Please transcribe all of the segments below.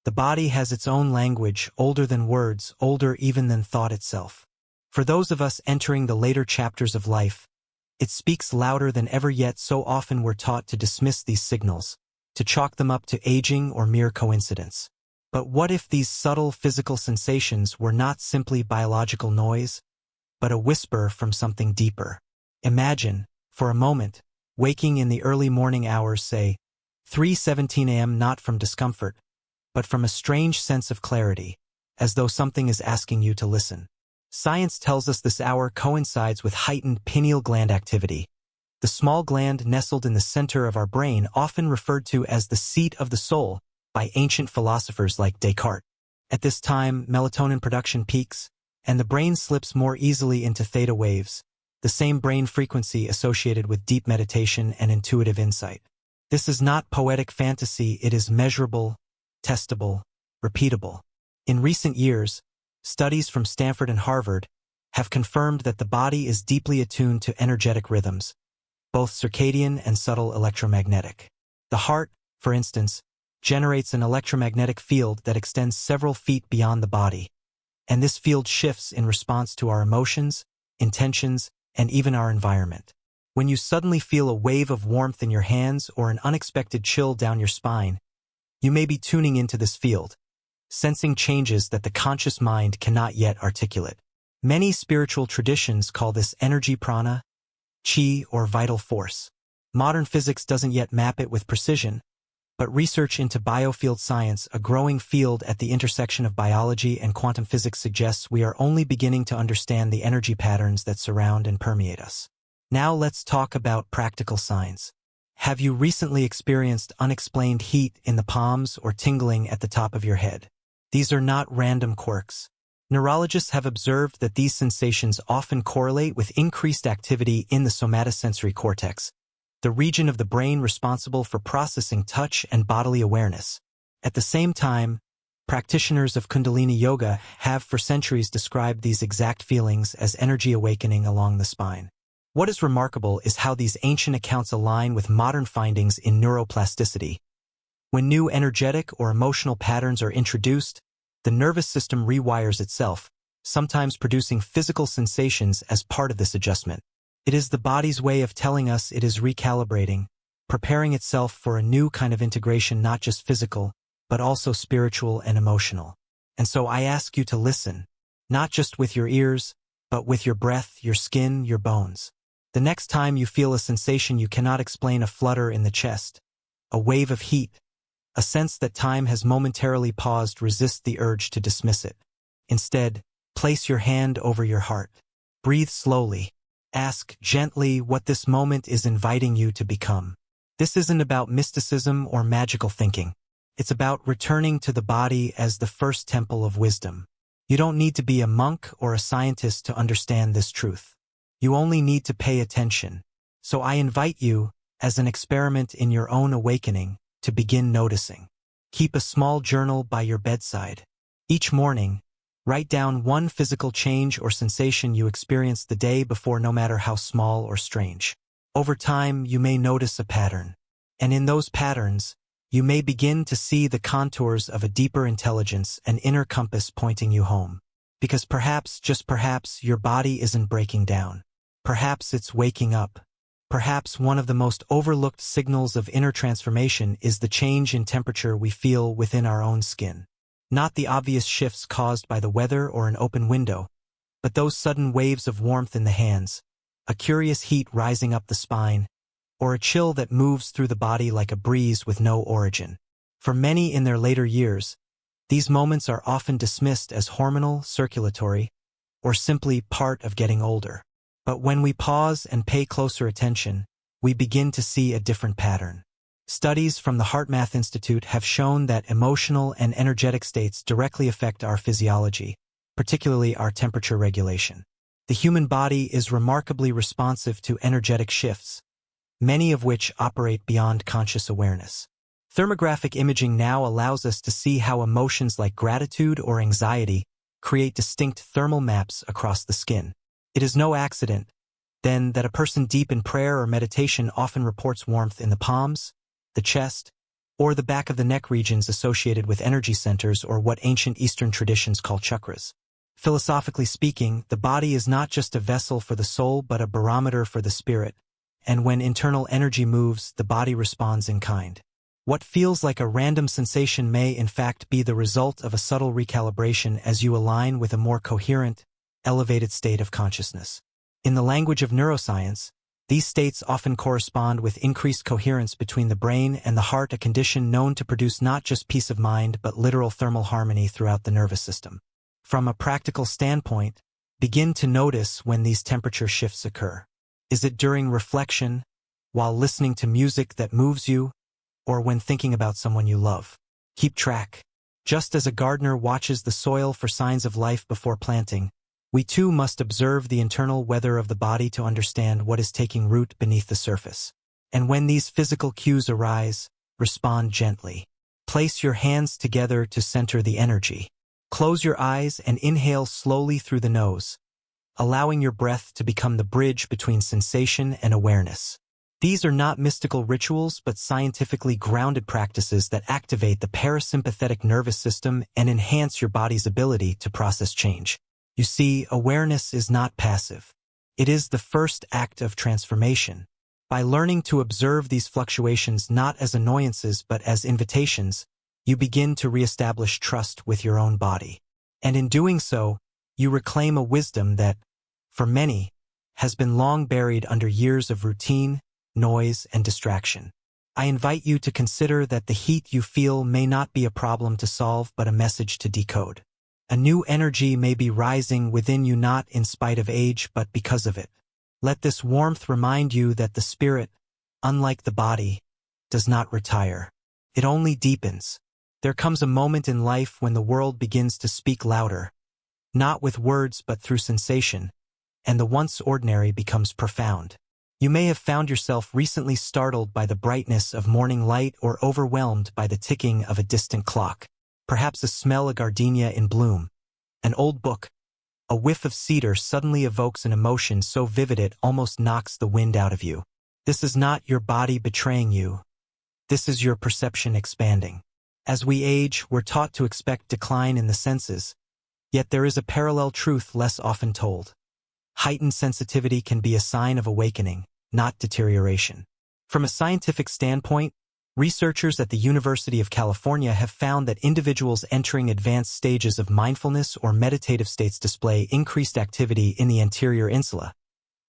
The body has its own language, older than words, older even than thought itself. For those of us entering the later chapters of life, it speaks louder than ever, yet so often we're taught to dismiss these signals, to chalk them up to aging or mere coincidence. But what if these subtle physical sensations were not simply biological noise, but a whisper from something deeper? Imagine, for a moment, waking in the early morning hours, say, 3:17 a.m., not from discomfort, but from a strange sense of clarity, as though something is asking you to listen. Science tells us this hour coincides with heightened pineal gland activity, the small gland nestled in the center of our brain, often referred to as the seat of the soul by ancient philosophers like Descartes. At this time, melatonin production peaks, and the brain slips more easily into theta waves, the same brain frequency associated with deep meditation and intuitive insight. This is not poetic fantasy, it is measurable, testable, repeatable. In recent years, studies from Stanford and Harvard have confirmed that the body is deeply attuned to energetic rhythms, both circadian and subtle electromagnetic. The heart, for instance, generates an electromagnetic field that extends several feet beyond the body, and this field shifts in response to our emotions, intentions, and even our environment. When you suddenly feel a wave of warmth in your hands or an unexpected chill down your spine, you may be tuning into this field, sensing changes that the conscious mind cannot yet articulate. Many spiritual traditions call this energy prana, chi, or vital force. Modern physics doesn't yet map it with precision, but research into biofield science, a growing field at the intersection of biology and quantum physics, suggests we are only beginning to understand the energy patterns that surround and permeate us. Now let's talk about practical signs. Have you recently experienced unexplained heat in the palms or tingling at the top of your head? These are not random quirks. Neurologists have observed that these sensations often correlate with increased activity in the somatosensory cortex, the region of the brain responsible for processing touch and bodily awareness. At the same time, practitioners of Kundalini Yoga have for centuries described these exact feelings as energy awakening along the spine. What is remarkable is how these ancient accounts align with modern findings in neuroplasticity. When new energetic or emotional patterns are introduced, the nervous system rewires itself, sometimes producing physical sensations as part of this adjustment. It is the body's way of telling us it is recalibrating, preparing itself for a new kind of integration, not just physical, but also spiritual and emotional. And so I ask you to listen, not just with your ears, but with your breath, your skin, your bones. The next time you feel a sensation you cannot explain, a flutter in the chest, a wave of heat, a sense that time has momentarily paused, resist the urge to dismiss it. Instead, place your hand over your heart. Breathe slowly. Ask gently what this moment is inviting you to become. This isn't about mysticism or magical thinking. It's about returning to the body as the first temple of wisdom. You don't need to be a monk or a scientist to understand this truth. You only need to pay attention. So I invite you, as an experiment in your own awakening, to begin noticing. Keep a small journal by your bedside. Each morning, write down one physical change or sensation you experienced the day before, no matter how small or strange. Over time, you may notice a pattern. And in those patterns, you may begin to see the contours of a deeper intelligence, an inner compass pointing you home. Because perhaps, just perhaps, your body isn't breaking down. Perhaps it's waking up. Perhaps one of the most overlooked signals of inner transformation is the change in temperature we feel within our own skin. Not the obvious shifts caused by the weather or an open window, but those sudden waves of warmth in the hands, a curious heat rising up the spine, or a chill that moves through the body like a breeze with no origin. For many in their later years, these moments are often dismissed as hormonal, circulatory, or simply part of getting older. But when we pause and pay closer attention, we begin to see a different pattern. Studies from the HeartMath Institute have shown that emotional and energetic states directly affect our physiology, particularly our temperature regulation. The human body is remarkably responsive to energetic shifts, many of which operate beyond conscious awareness. Thermographic imaging now allows us to see how emotions like gratitude or anxiety create distinct thermal maps across the skin. It is no accident, then, that a person deep in prayer or meditation often reports warmth in the palms, the chest, or the back of the neck regions associated with energy centers or what ancient Eastern traditions call chakras. Philosophically speaking, the body is not just a vessel for the soul but a barometer for the spirit, and when internal energy moves, the body responds in kind. What feels like a random sensation may in fact be the result of a subtle recalibration as you align with a more coherent, elevated state of consciousness. In the language of neuroscience, these states often correspond with increased coherence between the brain and the heart, a condition known to produce not just peace of mind but literal thermal harmony throughout the nervous system. From a practical standpoint, begin to notice when these temperature shifts occur. Is it during reflection, while listening to music that moves you, or when thinking about someone you love? Keep track. Just as a gardener watches the soil for signs of life before planting, we too must observe the internal weather of the body to understand what is taking root beneath the surface. And when these physical cues arise, respond gently. Place your hands together to center the energy. Close your eyes and inhale slowly through the nose, allowing your breath to become the bridge between sensation and awareness. These are not mystical rituals but scientifically grounded practices that activate the parasympathetic nervous system and enhance your body's ability to process change. You see, awareness is not passive. It is the first act of transformation. By learning to observe these fluctuations not as annoyances but as invitations, you begin to reestablish trust with your own body. And in doing so, you reclaim a wisdom that, for many, has been long buried under years of routine, noise, and distraction. I invite you to consider that the heat you feel may not be a problem to solve but a message to decode. A new energy may be rising within you not in spite of age but because of it. Let this warmth remind you that the spirit, unlike the body, does not retire. It only deepens. There comes a moment in life when the world begins to speak louder, not with words but through sensation, and the once ordinary becomes profound. You may have found yourself recently startled by the brightness of morning light or overwhelmed by the ticking of a distant clock. Perhaps a smell of gardenia in bloom, an old book, a whiff of cedar suddenly evokes an emotion so vivid it almost knocks the wind out of you. This is not your body betraying you. This is your perception expanding. As we age, we're taught to expect decline in the senses, yet there is a parallel truth less often told. Heightened sensitivity can be a sign of awakening, not deterioration. From a scientific standpoint, researchers at the University of California have found that individuals entering advanced stages of mindfulness or meditative states display increased activity in the anterior insula,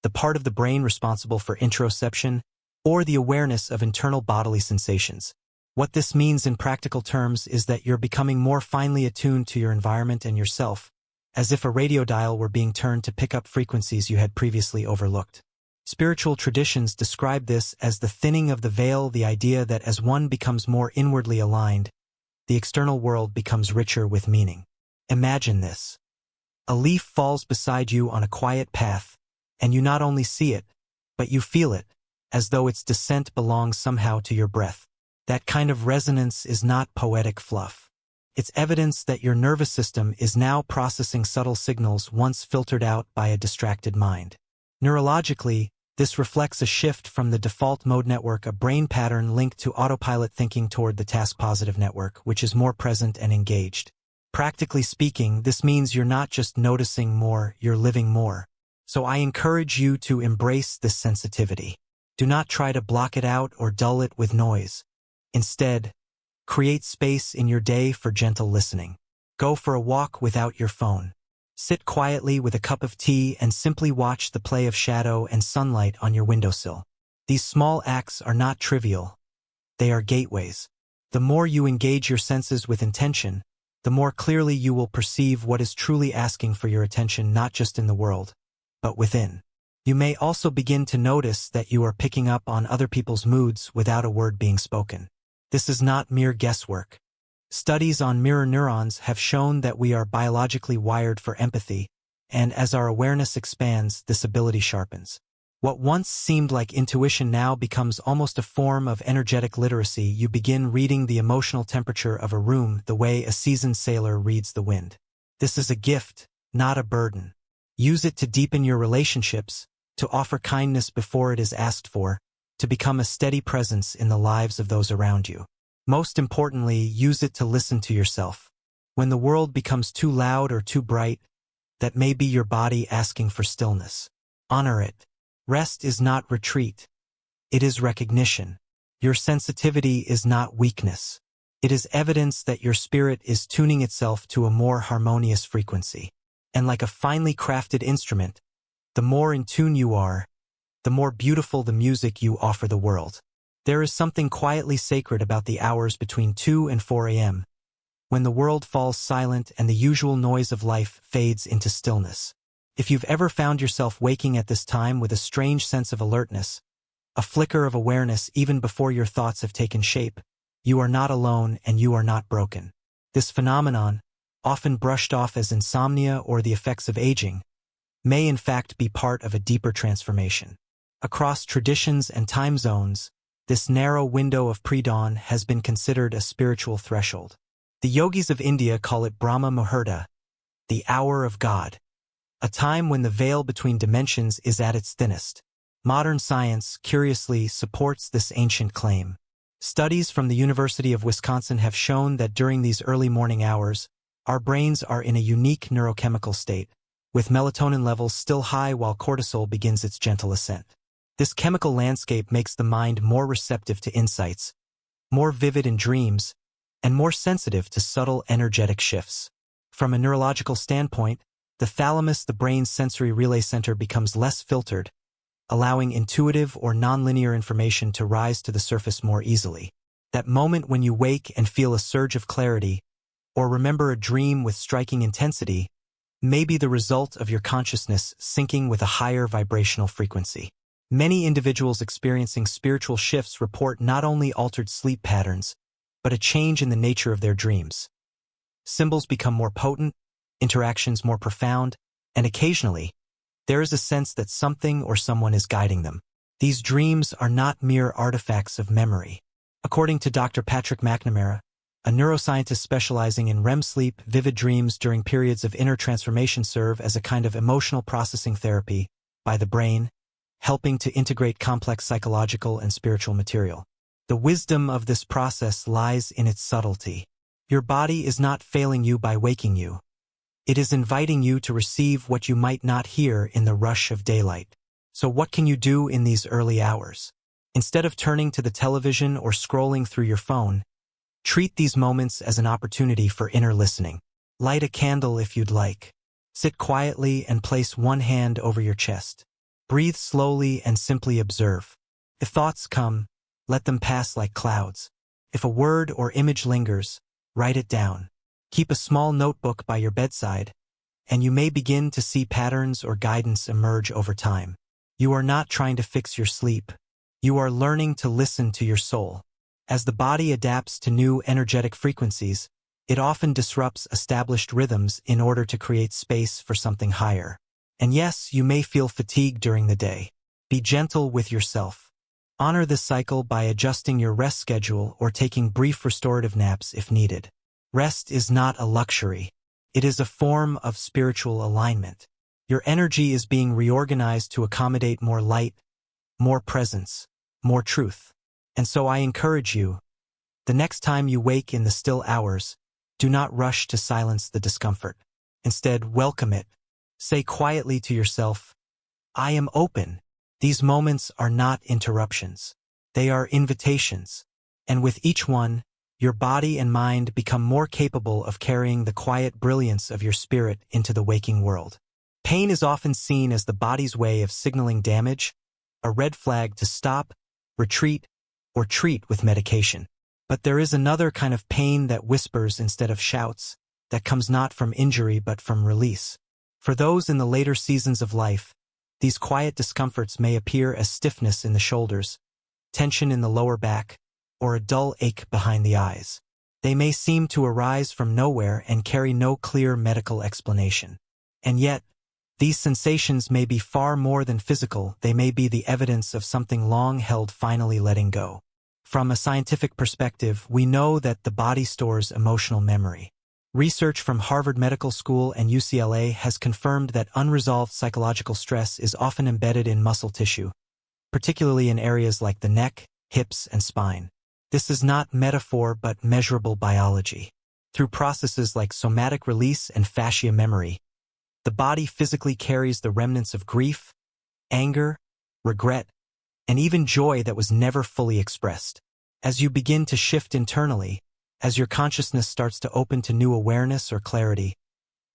the part of the brain responsible for interoception or the awareness of internal bodily sensations. What this means in practical terms is that you're becoming more finely attuned to your environment and yourself, as if a radio dial were being turned to pick up frequencies you had previously overlooked. Spiritual traditions describe this as the thinning of the veil, the idea that as one becomes more inwardly aligned, the external world becomes richer with meaning. Imagine this. A leaf falls beside you on a quiet path, and you not only see it, but you feel it, as though its descent belongs somehow to your breath. That kind of resonance is not poetic fluff. It's evidence that your nervous system is now processing subtle signals once filtered out by a distracted mind. Neurologically, this reflects a shift from the default mode network, a brain pattern linked to autopilot thinking, toward the task-positive network, which is more present and engaged. Practically speaking, this means you're not just noticing more, you're living more. So I encourage you to embrace this sensitivity. Do not try to block it out or dull it with noise. Instead, create space in your day for gentle listening. Go for a walk without your phone. Sit quietly with a cup of tea and simply watch the play of shadow and sunlight on your windowsill. These small acts are not trivial. They are gateways. The more you engage your senses with intention, the more clearly you will perceive what is truly asking for your attention, not just in the world, but within. You may also begin to notice that you are picking up on other people's moods without a word being spoken. This is not mere guesswork. Studies on mirror neurons have shown that we are biologically wired for empathy, and as our awareness expands, this ability sharpens. What once seemed like intuition now becomes almost a form of energetic literacy. You begin reading the emotional temperature of a room the way a seasoned sailor reads the wind. This is a gift, not a burden. Use it to deepen your relationships, to offer kindness before it is asked for, to become a steady presence in the lives of those around you. Most importantly, use it to listen to yourself. When the world becomes too loud or too bright, that may be your body asking for stillness. Honor it. Rest is not retreat. It is recognition. Your sensitivity is not weakness. It is evidence that your spirit is tuning itself to a more harmonious frequency. And like a finely crafted instrument, the more in tune you are, the more beautiful the music you offer the world. There is something quietly sacred about the hours between 2 and 4 a.m., when the world falls silent and the usual noise of life fades into stillness. If you've ever found yourself waking at this time with a strange sense of alertness, a flicker of awareness even before your thoughts have taken shape, you are not alone and you are not broken. This phenomenon, often brushed off as insomnia or the effects of aging, may in fact be part of a deeper transformation. Across traditions and time zones, this narrow window of pre-dawn has been considered a spiritual threshold. The yogis of India call it Brahma Muhurta, the hour of God, a time when the veil between dimensions is at its thinnest. Modern science, curiously, supports this ancient claim. Studies from the University of Wisconsin have shown that during these early morning hours, our brains are in a unique neurochemical state, with melatonin levels still high while cortisol begins its gentle ascent. This chemical landscape makes the mind more receptive to insights, more vivid in dreams, and more sensitive to subtle energetic shifts. From a neurological standpoint, the thalamus, the brain's sensory relay center, becomes less filtered, allowing intuitive or nonlinear information to rise to the surface more easily. That moment when you wake and feel a surge of clarity, or remember a dream with striking intensity, may be the result of your consciousness syncing with a higher vibrational frequency. Many individuals experiencing spiritual shifts report not only altered sleep patterns, but a change in the nature of their dreams. Symbols become more potent, interactions more profound, and occasionally, there is a sense that something or someone is guiding them. These dreams are not mere artifacts of memory. According to Dr. Patrick McNamara, a neuroscientist specializing in REM sleep, vivid dreams during periods of inner transformation serve as a kind of emotional processing therapy by the brain, helping to integrate complex psychological and spiritual material. The wisdom of this process lies in its subtlety. Your body is not failing you by waking you. It is inviting you to receive what you might not hear in the rush of daylight. So what can you do in these early hours? Instead of turning to the television or scrolling through your phone, treat these moments as an opportunity for inner listening. Light a candle if you'd like. Sit quietly and place one hand over your chest. Breathe slowly and simply observe. If thoughts come, let them pass like clouds. If a word or image lingers, write it down. Keep a small notebook by your bedside, and you may begin to see patterns or guidance emerge over time. You are not trying to fix your sleep. You are learning to listen to your soul. As the body adapts to new energetic frequencies, it often disrupts established rhythms in order to create space for something higher. And yes, you may feel fatigue during the day. Be gentle with yourself. Honor this cycle by adjusting your rest schedule or taking brief restorative naps if needed. Rest is not a luxury. It is a form of spiritual alignment. Your energy is being reorganized to accommodate more light, more presence, more truth. And so I encourage you, the next time you wake in the still hours, do not rush to silence the discomfort. Instead, welcome it. Say quietly to yourself, I am open. These moments are not interruptions. They are invitations. And with each one, your body and mind become more capable of carrying the quiet brilliance of your spirit into the waking world. Pain is often seen as the body's way of signaling damage, a red flag to stop, retreat, or treat with medication. But there is another kind of pain that whispers instead of shouts, that comes not from injury but from release. For those in the later seasons of life, these quiet discomforts may appear as stiffness in the shoulders, tension in the lower back, or a dull ache behind the eyes. They may seem to arise from nowhere and carry no clear medical explanation. And yet, these sensations may be far more than physical. They may be the evidence of something long held finally letting go. From a scientific perspective, we know that the body stores emotional memory. Research from Harvard Medical School and UCLA has confirmed that unresolved psychological stress is often embedded in muscle tissue, particularly in areas like the neck, hips, and spine. This is not metaphor but measurable biology. Through processes like somatic release and fascia memory, the body physically carries the remnants of grief, anger, regret, and even joy that was never fully expressed. As you begin to shift internally, as your consciousness starts to open to new awareness or clarity,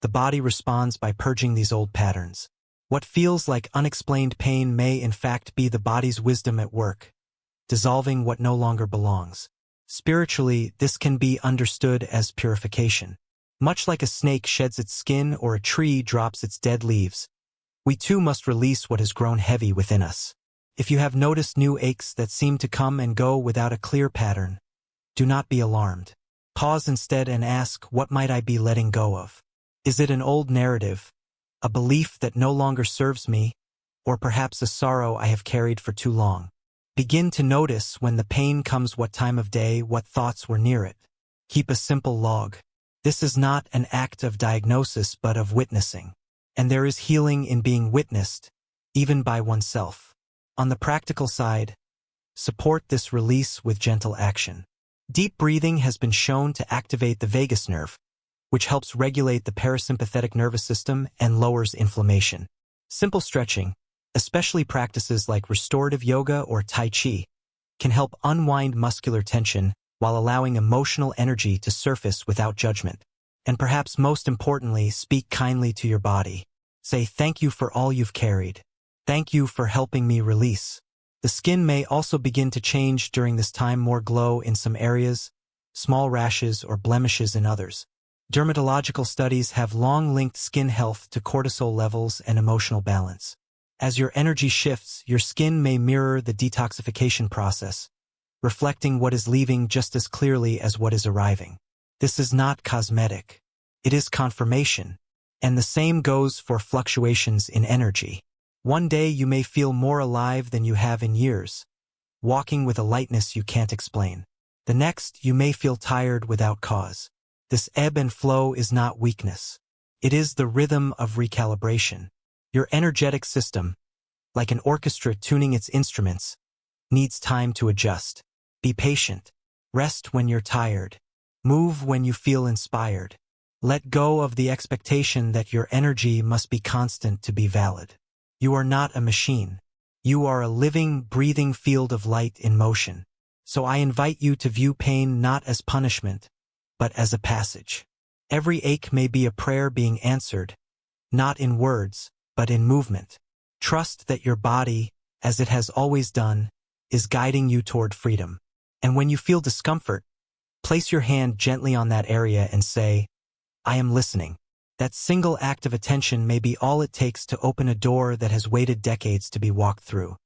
the body responds by purging these old patterns. What feels like unexplained pain may in fact be the body's wisdom at work, dissolving what no longer belongs. Spiritually, this can be understood as purification. Much like a snake sheds its skin or a tree drops its dead leaves, we too must release what has grown heavy within us. If you have noticed new aches that seem to come and go without a clear pattern, do not be alarmed. Pause instead and ask, what might I be letting go of? Is it an old narrative, a belief that no longer serves me, or perhaps a sorrow I have carried for too long? Begin to notice when the pain comes, what time of day, what thoughts were near it. Keep a simple log. This is not an act of diagnosis but of witnessing. And there is healing in being witnessed, even by oneself. On the practical side, support this release with gentle action. Deep breathing has been shown to activate the vagus nerve, which helps regulate the parasympathetic nervous system and lowers inflammation. Simple stretching, especially practices like restorative yoga or Tai Chi, can help unwind muscular tension while allowing emotional energy to surface without judgment. And perhaps most importantly, speak kindly to your body. Say, thank you for all you've carried. Thank you for helping me release. The skin may also begin to change during this time, more glow in some areas, small rashes or blemishes in others. Dermatological studies have long linked skin health to cortisol levels and emotional balance. As your energy shifts, your skin may mirror the detoxification process, reflecting what is leaving just as clearly as what is arriving. This is not cosmetic. It is confirmation. And the same goes for fluctuations in energy. One day you may feel more alive than you have in years, walking with a lightness you can't explain. The next, you may feel tired without cause. This ebb and flow is not weakness. It is the rhythm of recalibration. Your energetic system, like an orchestra tuning its instruments, needs time to adjust. Be patient. Rest when you're tired. Move when you feel inspired. Let go of the expectation that your energy must be constant to be valid. You are not a machine. You are a living, breathing field of light in motion. So I invite you to view pain not as punishment, but as a passage. Every ache may be a prayer being answered, not in words, but in movement. Trust that your body, as it has always done, is guiding you toward freedom. And when you feel discomfort, place your hand gently on that area and say, I am listening. That single act of attention may be all it takes to open a door that has waited decades to be walked through.